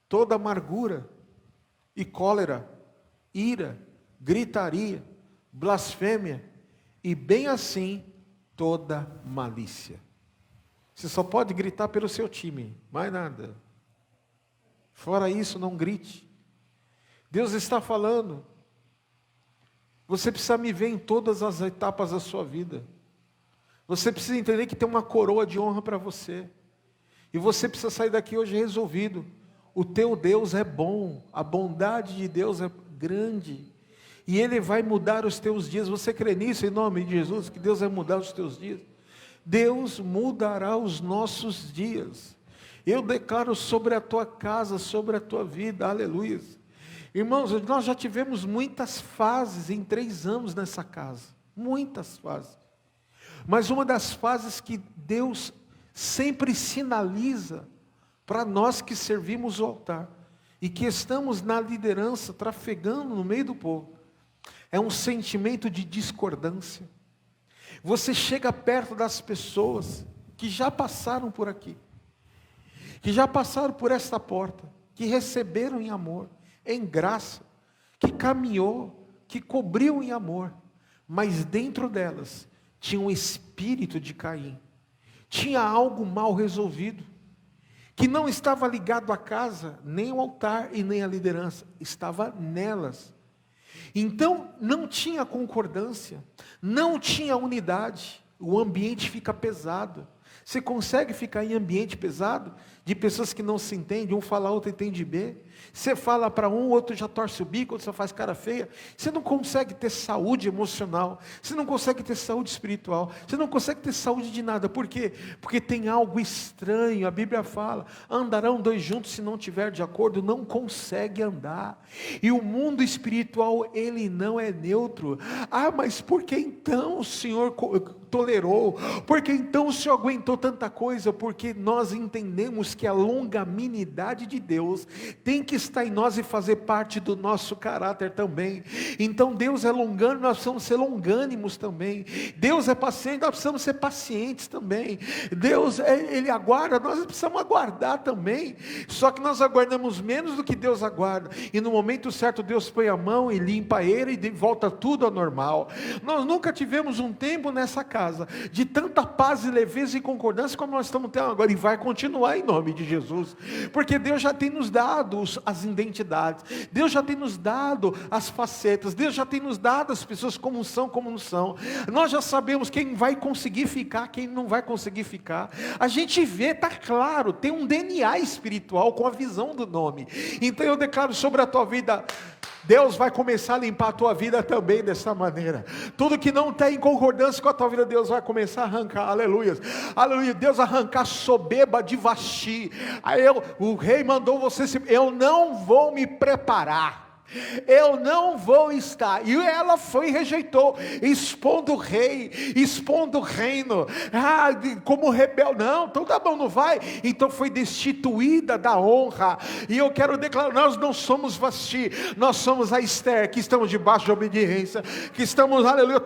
toda amargura e cólera, ira, gritaria, blasfêmia, e bem assim toda malícia. Você só pode gritar pelo seu time, mais nada. Fora isso, não grite. Deus está falando: você precisa me ver em todas as etapas da sua vida. Você precisa entender que tem uma coroa de honra para você. E você precisa sair daqui hoje resolvido. O teu Deus é bom, a bondade de Deus é grande, e Ele vai mudar os teus dias. Você crê nisso em nome de Jesus, que Deus vai mudar os teus dias? Deus mudará os nossos dias. Eu declaro sobre a tua casa, sobre a tua vida, aleluia. Irmãos, nós já tivemos muitas fases em 3 anos nessa casa, muitas fases. Mas uma das fases que Deus sempre sinaliza para nós que servimos o altar e que estamos na liderança, trafegando no meio do povo, é um sentimento de discordância. Você chega perto das pessoas que já passaram por aqui, que já passaram por esta porta, que receberam em amor, em graça, que caminhou, que cobriu em amor, mas dentro delas tinha um espírito de Caim, tinha algo mal resolvido, que não estava ligado à casa, nem ao altar e nem à liderança, estava nelas. Então não tinha concordância, não tinha unidade, o ambiente fica pesado. Você consegue ficar em ambiente pesado, de pessoas que não se entendem, um fala, outro entende B? Você fala para um, o outro já torce o bico, outro só faz cara feia. Você não consegue ter saúde emocional, você não consegue ter saúde espiritual, você não consegue ter saúde de nada. Por quê? Porque tem algo estranho. A Bíblia fala, andarão dois juntos se não tiver de acordo, não consegue andar. E o mundo espiritual, ele não é neutro. Ah, mas por que então o Senhor tolerou? Por que então o Senhor aguentou tanta coisa? Porque nós entendemos que a longanimidade de Deus tem que estar em nós e fazer parte do nosso caráter também. Então Deus é longânimo, nós precisamos ser longânimos também. Deus é paciente, nós precisamos ser pacientes também. Deus, Ele aguarda, nós precisamos aguardar também. Só que nós aguardamos menos do que Deus aguarda. E no momento certo Deus põe a mão e limpa ele e volta tudo ao normal. Nós nunca tivemos um tempo nessa casa de tanta paz e leveza e concordância como nós estamos tendo agora. E vai continuar em nome de Jesus. Porque Deus já tem nos dado as identidades. Deus já tem nos dado as facetas. Deus já tem nos dado as pessoas como são, como não são. Nós já sabemos quem vai conseguir ficar, quem não vai conseguir ficar. A gente vê, está claro, tem um DNA espiritual com a visão do nome. Então eu declaro sobre a tua vida, Deus vai começar a limpar a tua vida também dessa maneira. Tudo que não tem em concordância com a tua vida, Deus vai começar a arrancar, aleluia. Aleluia, Deus arrancar soberba de Vasti. Aí o rei mandou você, eu não vou me preparar. Eu não vou estar. E ela foi e rejeitou, expondo o rei, expondo o reino, como rebelde. Não, então tá bom, não vai. Então foi destituída da honra. E eu quero declarar, nós não somos Vasti, nós somos a Esther, que estamos debaixo de obediência, que estamos, aleluia,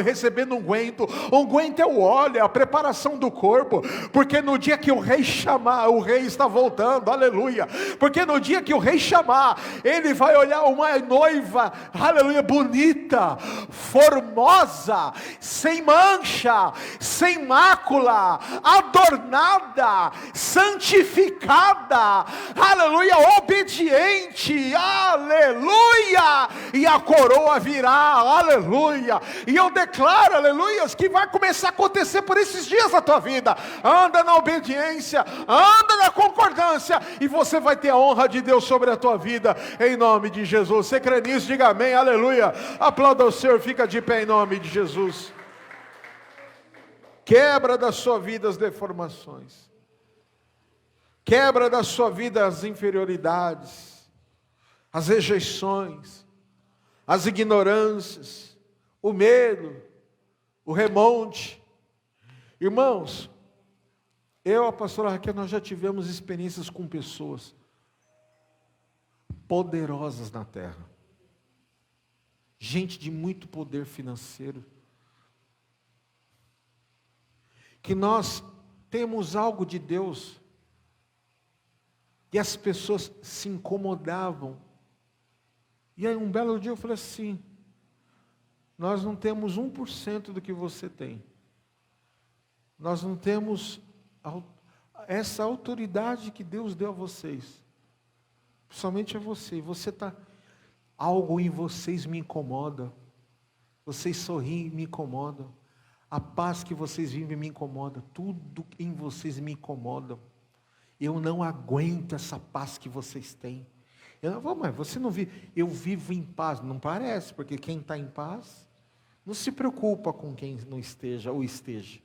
recebendo unguento. Unguento é o óleo, é a preparação do corpo, porque no dia que o rei chamar, o rei está voltando, aleluia, porque no dia que o rei chamar, ele vai olhar uma noiva, aleluia, bonita, formosa, sem mancha, sem mácula, adornada, santificada, aleluia, obediente, aleluia, e a coroa virá, aleluia, e eu declaro, aleluia, que vai começar a acontecer por esses dias na tua vida. Anda na obediência, anda na concordância, e você vai ter a honra de Deus sobre a tua vida, em nome de Jesus. Você crê nisso? Diga amém, aleluia. Aplauda o Senhor, fica de pé em nome de Jesus. Quebra da sua vida as deformações, quebra da sua vida as inferioridades, as rejeições, as ignorâncias, o medo, o remonte. Irmãos, eu, a pastora Raquel, nós já tivemos experiências com pessoas poderosas na terra, gente de muito poder financeiro, que nós temos algo de Deus, e as pessoas se incomodavam, e aí um belo dia eu falei assim, nós não temos 1% do que você tem, nós não temos essa autoridade que Deus deu a vocês, somente a você, algo em vocês me incomoda, vocês sorriem e me incomodam, a paz que vocês vivem me incomoda, tudo em vocês me incomoda, eu não aguento essa paz que vocês têm. Mas você não vive, eu vivo em paz, não parece, porque quem está em paz, não se preocupa com quem não esteja ou esteja,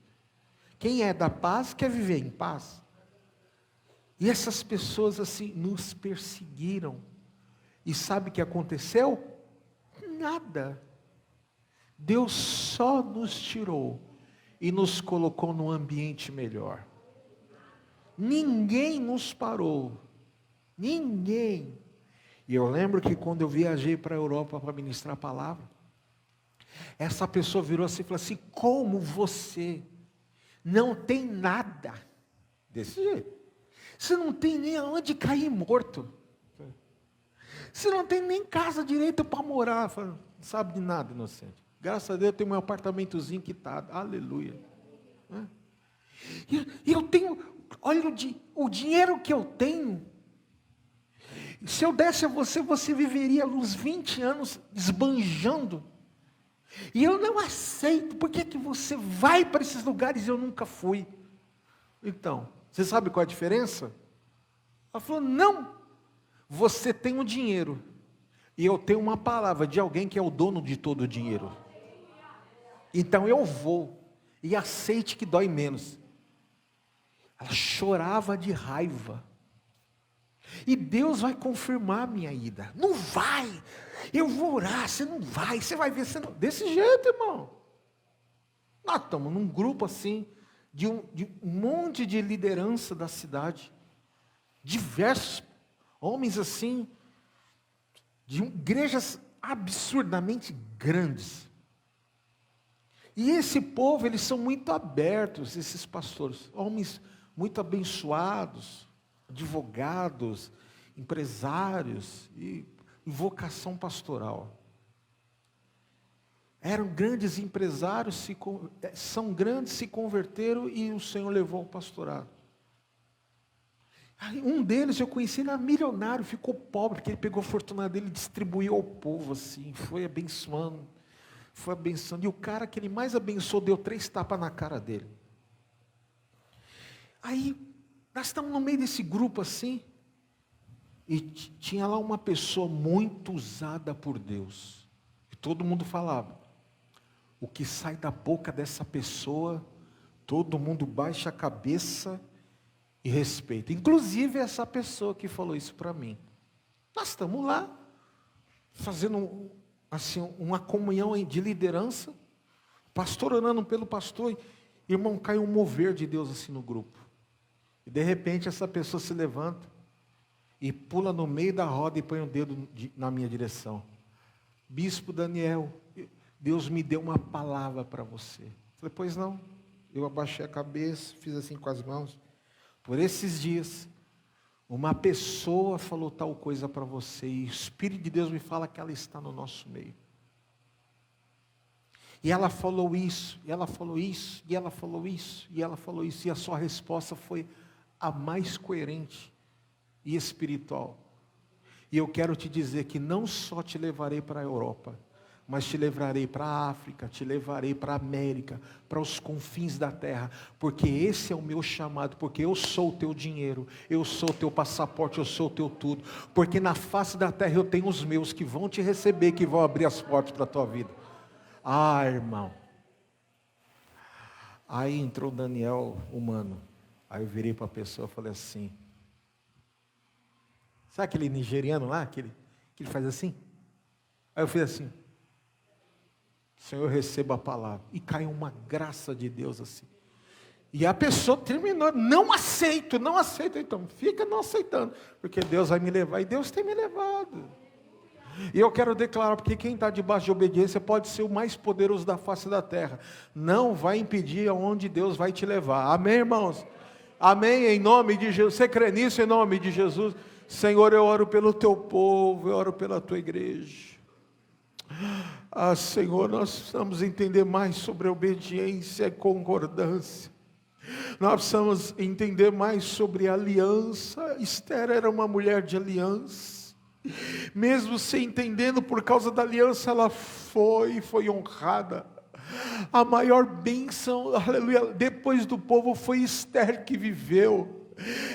quem é da paz quer viver em paz. E essas pessoas assim nos perseguiram. E sabe o que aconteceu? Nada. Deus só nos tirou e nos colocou num ambiente melhor. Ninguém nos parou. Ninguém. E eu lembro que quando eu viajei para a Europa para ministrar a palavra, essa pessoa virou assim e falou assim, como você não tem nada? Desse jeito. Você não tem nem aonde cair morto. Você não tem nem casa direito para morar. Não sabe de nada, inocente. Graças a Deus eu tenho meu apartamentozinho quitado. Aleluia. E eu tenho, olha o dinheiro que eu tenho. Se eu desse a você, você viveria uns 20 anos esbanjando. E eu não aceito. Por que que você vai para esses lugares e eu nunca fui? Então, você sabe qual é a diferença? Ela falou, não, Você tem o dinheiro, e eu tenho uma palavra de alguém que é o dono de todo o dinheiro. Então eu vou, e aceite que dói menos. Ela chorava de raiva. E Deus vai confirmar a minha ida. Não vai, eu vou orar, você não vai, você vai ver, você não... Desse jeito, irmão. Nós estamos num grupo assim, de um monte de liderança da cidade, diversos homens assim, de igrejas absurdamente grandes. E esse povo, eles são muito abertos, esses pastores, homens muito abençoados, advogados, empresários e vocação pastoral. Eram grandes empresários, são grandes, se converteram e o Senhor levou ao pastorado. Aí, um deles eu conheci, ele era milionário, ficou pobre, porque ele pegou a fortuna dele e distribuiu ao povo, assim, foi abençoando. E o cara que ele mais abençoou, deu 3 tapas na cara dele. Aí, nós estamos no meio desse grupo assim, e tinha lá uma pessoa muito usada por Deus. E todo mundo falava, o que sai da boca dessa pessoa, todo mundo baixa a cabeça e respeita. Inclusive essa pessoa que falou isso para mim. Nós estamos lá, fazendo assim, uma comunhão de liderança, pastor orando pelo pastor, irmão, cai um mover de Deus assim no grupo. E de repente essa pessoa se levanta e pula no meio da roda e põe o dedo na minha direção. Bispo Daniel, Deus me deu uma palavra para você. Eu falei, pois não. Eu abaixei a cabeça, fiz assim com as mãos. Por esses dias, uma pessoa falou tal coisa para você, e o Espírito de Deus me fala que ela está no nosso meio. E ela falou isso, e ela falou isso, e ela falou isso, e ela falou isso, e a sua resposta foi a mais coerente e espiritual. E eu quero te dizer que não só te levarei para a Europa, mas te levarei para a África, te levarei para a América, para os confins da terra, porque esse é o meu chamado, porque eu sou o teu dinheiro, eu sou o teu passaporte, eu sou o teu tudo, porque na face da terra eu tenho os meus que vão te receber, que vão abrir as portas para a tua vida. Ah, irmão. Aí entrou Daniel humano, aí eu virei para a pessoa e falei assim, sabe aquele nigeriano lá, que ele faz assim? Aí eu fiz assim, Senhor, receba a palavra. E caiu uma graça de Deus assim. E a pessoa terminou, não aceito. Então, fica não aceitando, porque Deus vai me levar, e Deus tem me levado. E eu quero declarar, porque quem está debaixo de obediência pode ser o mais poderoso da face da terra. Não vai impedir aonde Deus vai te levar. Amém, irmãos? Amém, em nome de Jesus. Você crê nisso em nome de Jesus? Senhor, eu oro pelo teu povo, eu oro pela tua igreja. Ah, Senhor, nós precisamos entender mais sobre a obediência e concordância. Nós precisamos entender mais sobre a aliança. Esther era uma mulher de aliança. Mesmo sem entendendo, por causa da aliança, ela foi honrada. A maior bênção, aleluia, depois do povo foi Esther que viveu.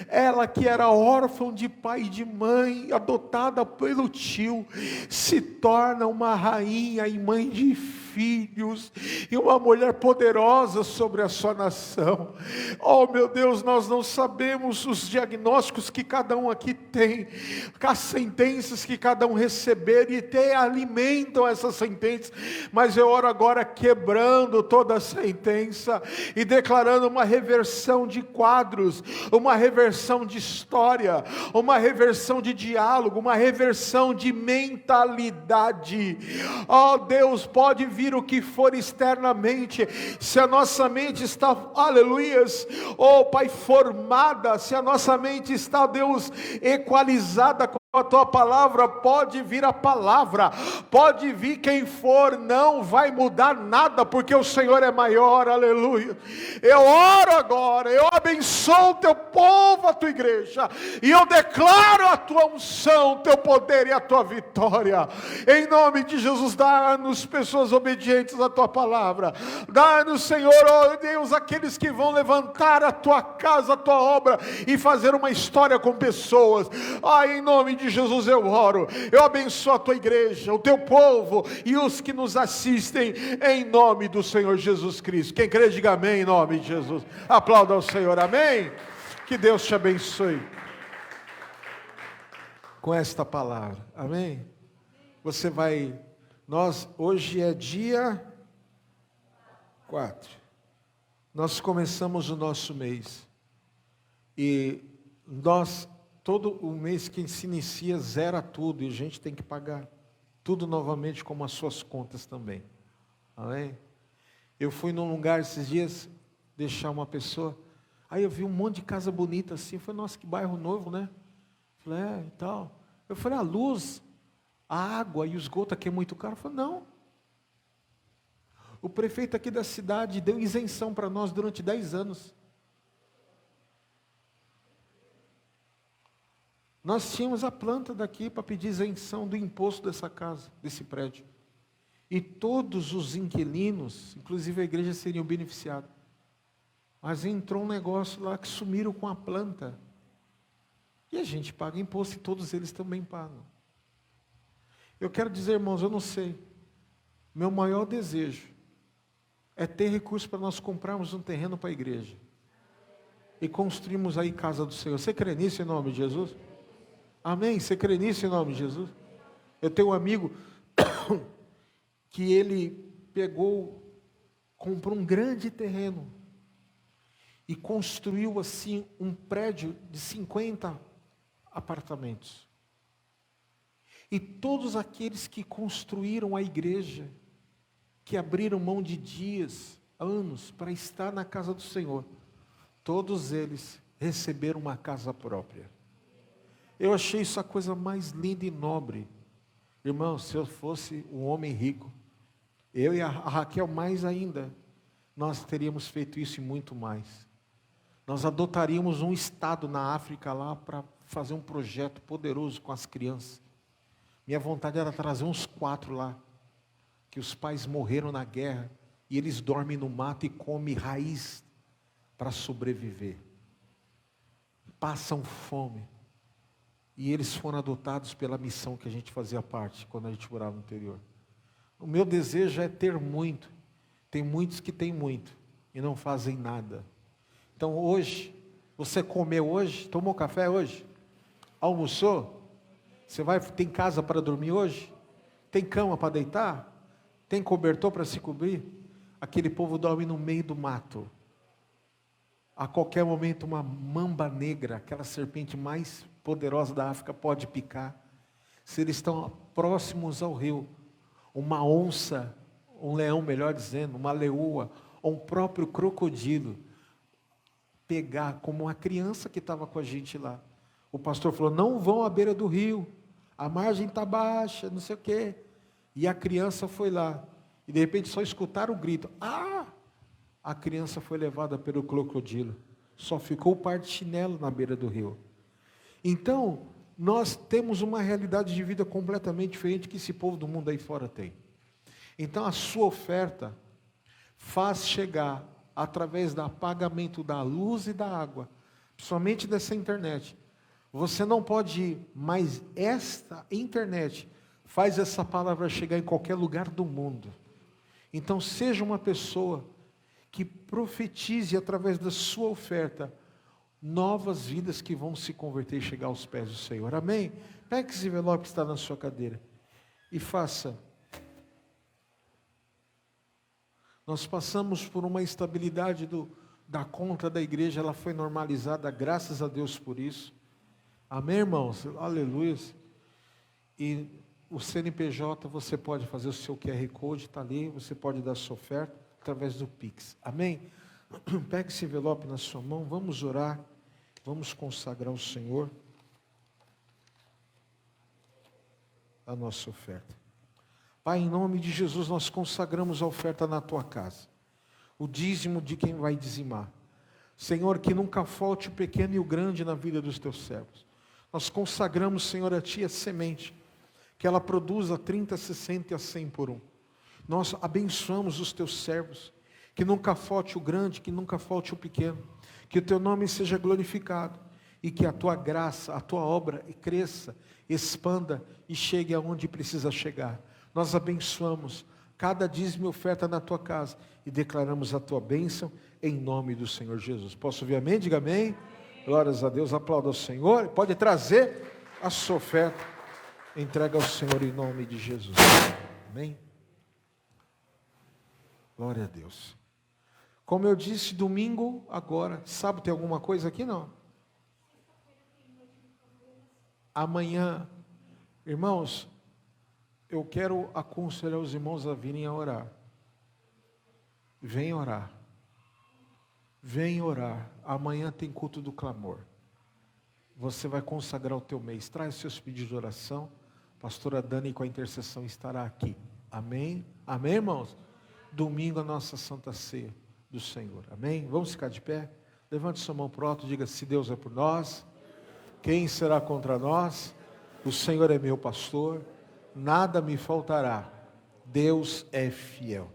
Ela que era órfã de pai e de mãe, adotada pelo tio, se torna uma rainha e mãe de filhos, e uma mulher poderosa sobre a sua nação. Oh meu Deus, nós não sabemos os diagnósticos que cada um aqui tem, as sentenças que cada um receber, e até alimentam essas sentenças, mas eu oro agora quebrando toda a sentença, e declarando uma reversão de quadros, uma reversão de história, uma reversão de diálogo, uma reversão de mentalidade. Oh Deus, pode vir o que for externamente, se a nossa mente está, aleluias, oh Pai, formada, se a nossa mente está, Deus, equalizada com a tua palavra, pode vir a palavra, pode vir quem for, não vai mudar nada, porque o Senhor é maior, aleluia. Eu oro agora, eu abençoo o teu povo, a tua igreja, e eu declaro a tua unção, o teu poder e a tua vitória, em nome de Jesus. Dá-nos pessoas obedientes à tua palavra, dá-nos, Senhor, oh Deus, aqueles que vão levantar a tua casa, a tua obra, e fazer uma história com pessoas, em nome de de Jesus eu oro. Eu abençoo a tua igreja, o teu povo e os que nos assistem, em nome do Senhor Jesus Cristo. Quem crê, diga amém em nome de Jesus. Aplauda ao Senhor, amém? Que Deus te abençoe com esta palavra, amém? Hoje é dia 4. Nós começamos o nosso mês. E todo o mês que se inicia, zera tudo. E a gente tem que pagar tudo novamente, como as suas contas também. Amém? Eu fui num lugar esses dias, deixar uma pessoa. Aí eu vi um monte de casa bonita assim. Eu falei, nossa, que bairro novo, né? Eu falei, e tal. Eu falei, a luz, a água e o esgoto aqui é muito caro. Eu falei, não. O prefeito aqui da cidade deu isenção para nós durante 10 anos. Nós tínhamos a planta daqui para pedir isenção do imposto dessa casa, desse prédio. E todos os inquilinos, inclusive a igreja, seriam beneficiados. Mas entrou um negócio lá que sumiram com a planta. E a gente paga imposto e todos eles também pagam. Eu quero dizer, irmãos, eu não sei. Meu maior desejo é ter recursos para nós comprarmos um terreno para a igreja. E construirmos aí casa do Senhor. Você crê nisso em nome de Jesus? Amém? Você crê nisso em nome de Jesus? Eu tenho um amigo que ele comprou um grande terreno e construiu assim um prédio de 50 apartamentos. E todos aqueles que construíram a igreja, que abriram mão de dias, anos, para estar na casa do Senhor, todos eles receberam uma casa própria. Eu achei isso a coisa mais linda e nobre. Irmão, se eu fosse um homem rico, eu e a Raquel mais ainda, nós teríamos feito isso e muito mais. Nós adotaríamos um estado na África lá para fazer um projeto poderoso com as crianças. Minha vontade era trazer uns 4 lá, que os pais morreram na guerra e eles dormem no mato e comem raiz para sobreviver. Passam fome. E eles foram adotados pela missão que a gente fazia parte, quando a gente morava no interior. O meu desejo é ter muito. Tem muitos que têm muito e não fazem nada. Então hoje, você comeu hoje? Tomou café hoje? Almoçou? Tem casa para dormir hoje? Tem cama para deitar? Tem cobertor para se cobrir? Aquele povo dorme no meio do mato. A qualquer momento uma mamba negra, aquela serpente mais poderosa da África, pode picar. Se eles estão próximos ao rio, uma onça, um leão melhor dizendo, uma leoa, ou um próprio crocodilo, pegar, como uma criança que estava com a gente lá. O pastor falou, não vão à beira do rio, a margem está baixa, não sei o quê. E a criança foi lá, e de repente só escutaram o grito, ah! A criança foi levada pelo crocodilo, só ficou o par de chinelo na beira do rio. Então, nós temos uma realidade de vida completamente diferente que esse povo do mundo aí fora tem. Então, a sua oferta faz chegar, através do pagamento da luz e da água, principalmente dessa internet. Você não pode ir, mas esta internet faz essa palavra chegar em qualquer lugar do mundo. Então, seja uma pessoa que profetize através da sua oferta novas vidas que vão se converter e chegar aos pés do Senhor. Amém? Pegue esse envelope que está na sua cadeira e faça. Nós passamos por uma instabilidade da conta da igreja, ela foi normalizada, graças a Deus por isso. Amém, irmãos? Aleluia. E o CNPJ, você pode fazer o seu QR Code, está ali, você pode dar a sua oferta através do Pix. Amém? Pegue esse envelope na sua mão, vamos orar, vamos consagrar ao Senhor a nossa oferta. Pai, em nome de Jesus, nós consagramos a oferta na tua casa, o dízimo de quem vai dizimar. Senhor, que nunca falte o pequeno e o grande na vida dos teus servos. Nós consagramos, Senhor, a ti a semente, que ela produza 30, 60 e a 100 por 1. Nós abençoamos os teus servos, que nunca falte o grande, que nunca falte o pequeno, que o teu nome seja glorificado, e que a tua graça, a tua obra cresça, expanda e chegue aonde precisa chegar. Nós abençoamos cada dízimo e oferta na tua casa e declaramos a tua bênção em nome do Senhor Jesus. Posso ouvir amém? Diga amém. Glórias a Deus, aplauda ao Senhor. Pode trazer a sua oferta, entrega ao Senhor em nome de Jesus. Amém? Glória a Deus. Como eu disse, domingo agora, sábado tem alguma coisa aqui? Não. Amanhã, irmãos, eu quero aconselhar os irmãos a virem a orar. Vem orar. Vem orar. Amanhã tem culto do clamor. Você vai consagrar o teu mês. Traz seus pedidos de oração. Pastora Dani com a intercessão estará aqui. Amém? Amém, irmãos? Domingo a nossa Santa Ceia do Senhor. Amém? Vamos ficar de pé? Levante sua mão para o alto e diga: se Deus é por nós, quem será contra nós? O Senhor é meu pastor, nada me faltará. Deus é fiel.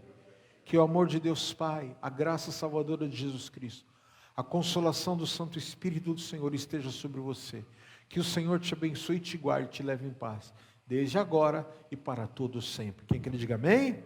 Que o amor de Deus Pai, a graça salvadora de Jesus Cristo, a consolação do Santo Espírito do Senhor esteja sobre você. Que o Senhor te abençoe, te guarde, te leve em paz, desde agora e para todo sempre. Quem quer diga amém?